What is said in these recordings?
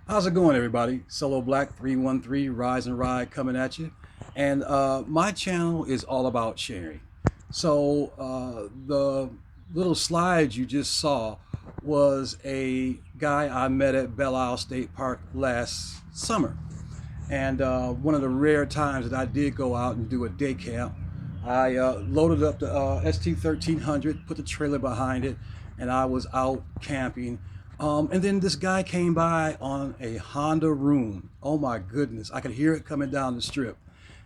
How's it going, everybody? Solo Black 313 Rise and Ride coming at you. And my channel is all about sharing. So the little slide you just saw was a guy I met at Belle Isle State Park last summer. And one of the rare times that I did go out and do a day camp, I loaded up the ST1300, put the trailer behind it, and I was out camping. And then this guy came by on a Honda Rune. Oh my goodness, I could hear it coming down the strip.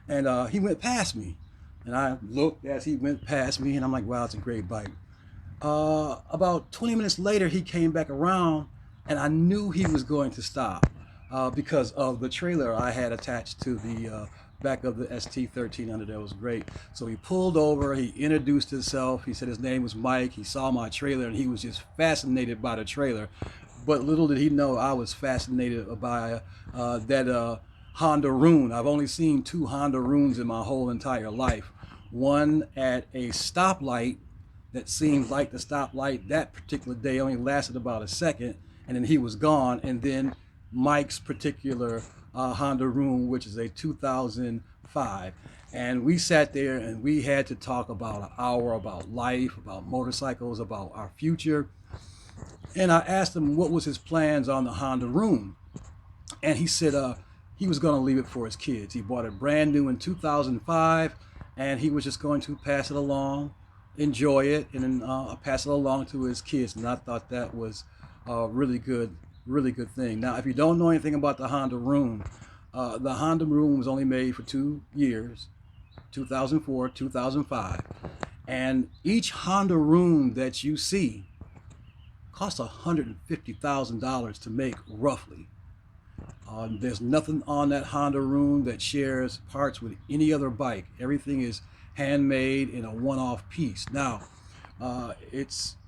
And he went past me. And I looked as he went past me, and I'm like, wow, it's a great bike. About 20 minutes later, he came back around, and I knew he was going to stop because of the trailer I had attached to the back of the ST1300. That was great. So he pulled over, he introduced himself, he said his name was Mike, he saw my trailer, and he was just fascinated by the trailer. But little did he know I was fascinated by that Honda Rune. I've only seen two Honda Runes in my whole entire life. One at a stoplight that seemed like the stoplight that particular day only lasted about a second, and then he was gone. And then Mike's particular Honda Rune, which is a 2005. And we sat there and we had to talk about an hour about life, about motorcycles, about our future. And I asked him what was his plans on the Honda Rune. And he said he was going to leave it for his kids. He bought it brand new in 2005, and he was just going to pass it along, enjoy it, and then pass it along to his kids. And I thought that was a really good thing. Now, if you don't know anything about the Honda Rune was only made for 2 years, 2004, 2005. And each Honda Rune that you see costs $150,000 to make, roughly. There's nothing on that Honda Rune that shares parts with any other bike. Everything is handmade in a one-off piece. Now,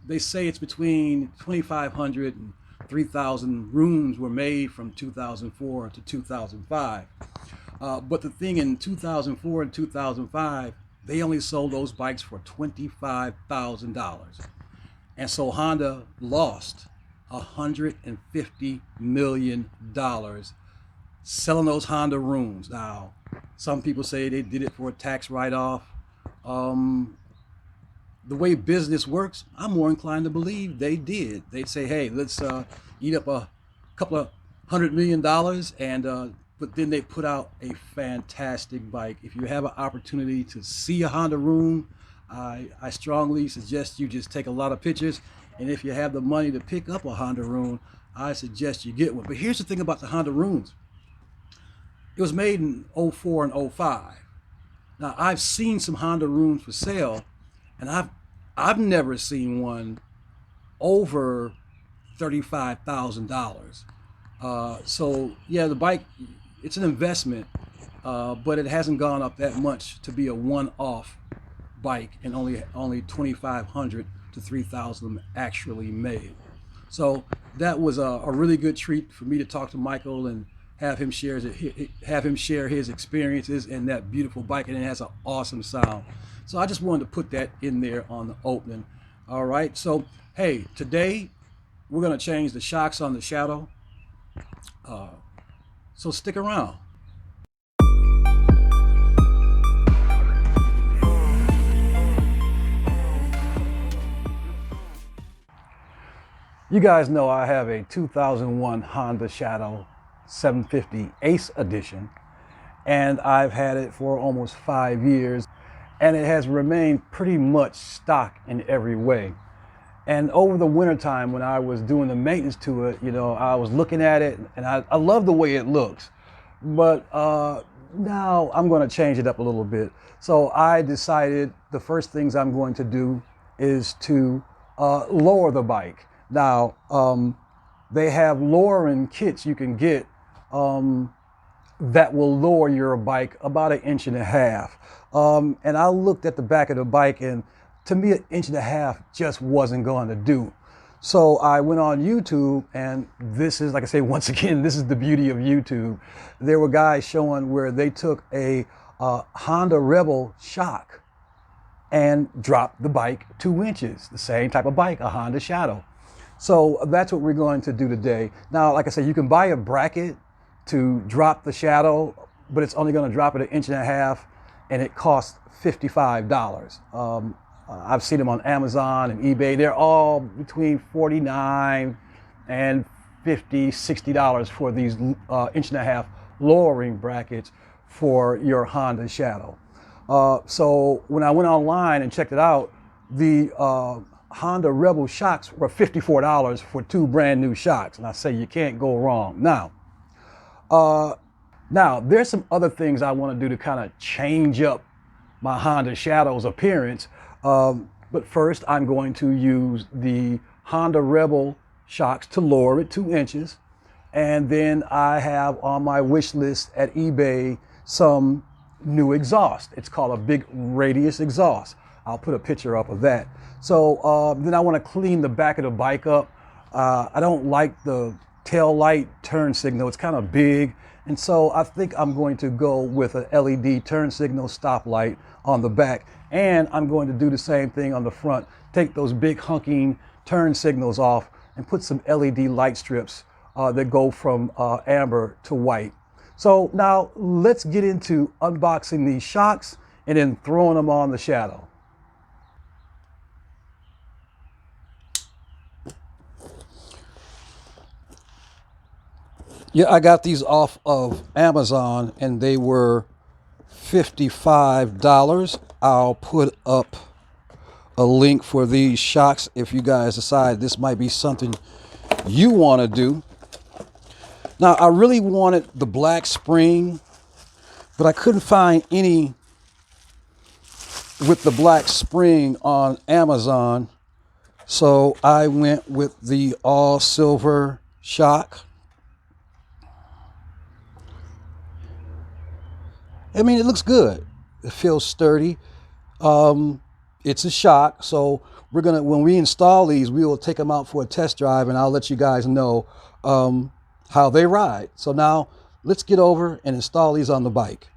they say it's between 2,500 and 3,000 Runes were made from 2004 to 2005. But the thing, in 2004 and 2005, they only sold those bikes for $25,000. And so Honda lost $150 million selling those Honda Runes. Now, some people say they did it for a tax write-off. The way business works, I'm more inclined to believe they did. They'd say, hey, let's eat up a couple of $100 million, and but then they put out a fantastic bike. If you have an opportunity to see a Honda Rune, I strongly suggest you just take a lot of pictures. And if you have the money to pick up a Honda Rune, I suggest you get one. But here's the thing about the Honda Runes. It was made in 04 and 05. Now, I've seen some Honda Runes for sale, and I've never seen one over $35,000. So yeah, the bike, it's an investment, but it hasn't gone up that much to be a one-off bike, and only 2,500 to 3,000 actually made. So that was a really good treat for me to talk to Michael and have him share his experiences in that beautiful bike, and it has an awesome sound. So I just wanted to put that in there on the opening. All right, so hey, today we're going to change the shocks on the Shadow. So stick around. You guys know I have a 2001 Honda Shadow 750 Ace Edition, and I've had it for almost 5 years, and it has remained pretty much stock in every way. And over the wintertime, when I was doing the maintenance to it, you know, I was looking at it, and I love the way it looks. But now I'm going to change it up a little bit. So I decided the first things I'm going to do is to lower the bike. Now, they have lowering kits you can get that will lower your bike about 1.5 inches. And I looked at the back of the bike, and to me, 1.5 inches just wasn't going to do. So I went on YouTube, and this is, like I say, once again, this is the beauty of YouTube. There were guys showing where they took a Honda Rebel shock and dropped the bike 2 inches, the same type of bike, a Honda Shadow. So that's what we're going to do today. Now, like I said, you can buy a bracket to drop the shadow, but it's only going to drop it 1.5 inches, and it costs $55. I've seen them on Amazon and eBay. They're all between $49 and $50, $60 for these 1.5 inch lowering brackets for your Honda Shadow. So when I went online and checked it out, the Honda Rebel shocks were $54 for 2 brand new shocks, and I say you can't go wrong. Now there's some other things I want to do to kind of change up my Honda Shadow's appearance. But first, I'm going to use the Honda Rebel shocks to lower it 2 inches, and then I have on my wish list at eBay some new exhaust. It's called a big radius exhaust. I'll put a picture up of that. So then I want to clean the back of the bike up. I don't like the tail light turn signal. It's kind of big. And so I think I'm going to go with an LED turn signal stoplight on the back. And I'm going to do the same thing on the front. Take those big hunking turn signals off and put some LED light strips that go from amber to white. So now let's get into unboxing these shocks and then throwing them on the Shadow. Yeah, I got these off of Amazon and they were $55. I'll put up a link for these shocks if you guys decide this might be something you want to do. Now, I really wanted the black spring, but I couldn't find any with the black spring on Amazon. So I went with the all silver shock. I mean, it looks good. It feels sturdy. It's a shock. So we're gonna, when we install these, we will take them out for a test drive, and I'll let you guys know how they ride. So now let's get over and install these on the bike.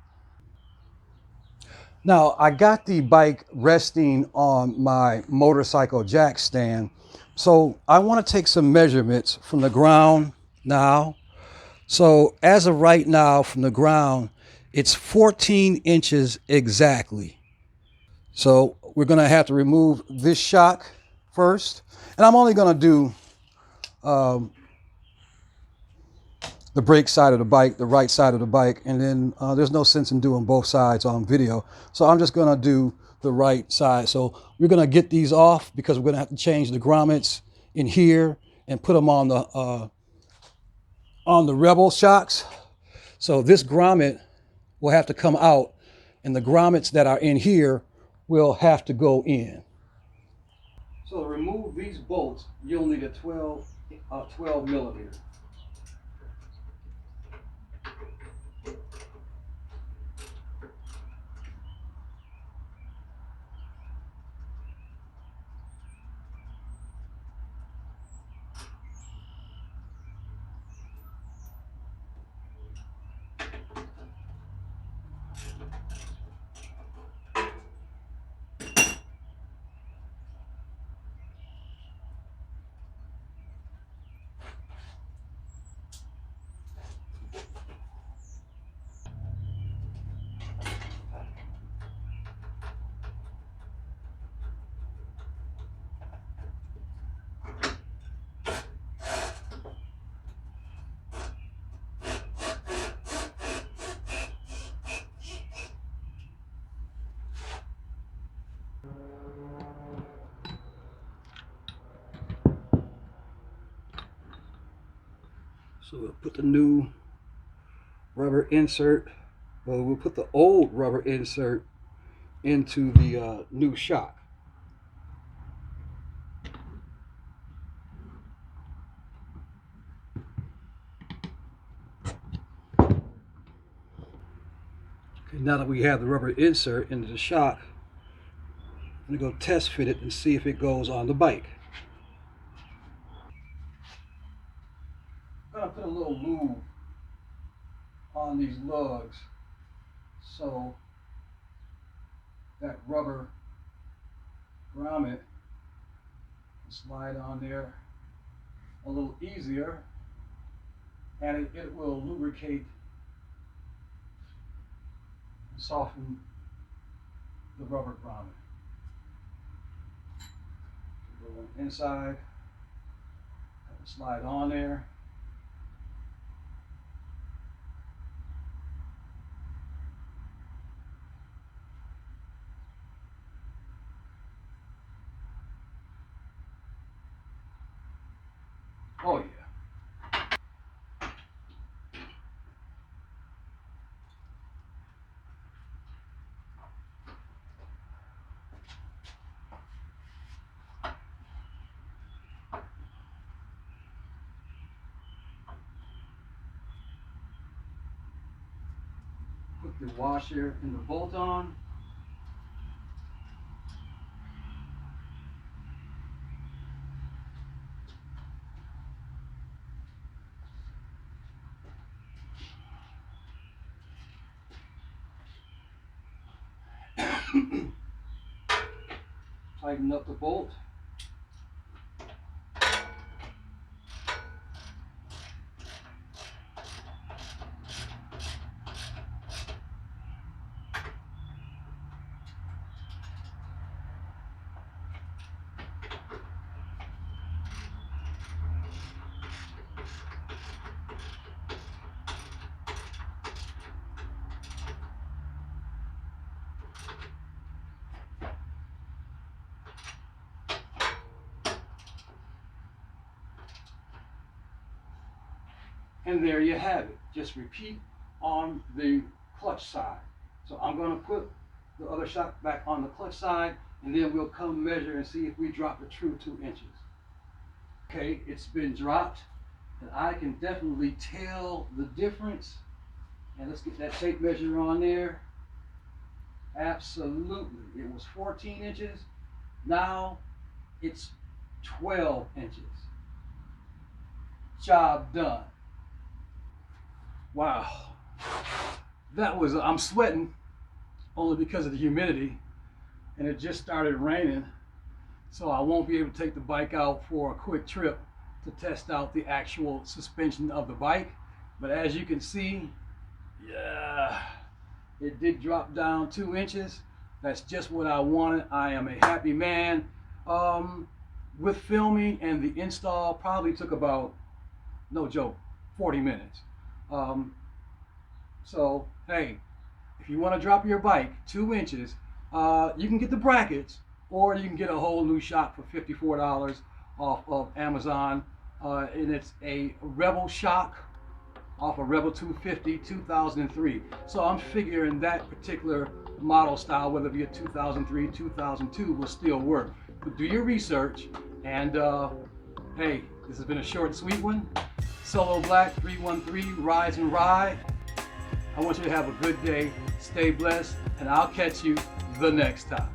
Now I got the bike resting on my motorcycle jack stand. So I want to take some measurements from the ground now. So as of right now, from the ground, it's 14 inches exactly. So we're going to have to remove this shock first. And I'm only going to do the brake side of the bike, the right side of the bike. And then there's no sense in doing both sides on video. So I'm just going to do the right side. So we're going to get these off because we're going to have to change the grommets in here and put them on the Rebel shocks. So this grommet will have to come out, and the grommets that are in here will have to go in. So to remove these bolts, you'll need a 12 millimeter. So we'll put the new rubber insert, well, we'll put the old rubber insert into the new shock. Okay, now that we have the rubber insert into the shock, I'm going to go test fit it and see if it goes on the bike. I'm going to put a little lube on these lugs so that rubber grommet can slide on there a little easier, and it will lubricate and soften the rubber grommet. Go inside, slide on there. Oh yeah. Put the washer and the bolt on. Tighten up the bolt. And there you have it. Just repeat on the clutch side. So I'm going to put the other shock back on the clutch side, and then we'll come measure and see if we drop the true 2 inches. Okay, it's been dropped, and I can definitely tell the difference. And let's get that tape measure on there. Absolutely. It was 14 inches. Now it's 12 inches. Job done. Wow, that was, I'm sweating only because of the humidity, and it just started raining, so I won't be able to take the bike out for a quick trip to test out the actual suspension of the bike. But as you can see, yeah, it did drop down 2 inches. That's just what I wanted. I am a happy man. With filming and the install probably took about, no joke, 40 minutes. So hey, if you want to drop your bike 2 inches, you can get the brackets, or you can get a whole new shock for $54 off of Amazon, and it's a Rebel shock off a Rebel 250 2003. So I'm figuring that particular model style, whether it be a 2003, 2002, will still work. But do your research, and hey, this has been a short and sweet one. Solo Black 313, Rise and Ride. I want you to have a good day, stay blessed, and I'll catch you the next time.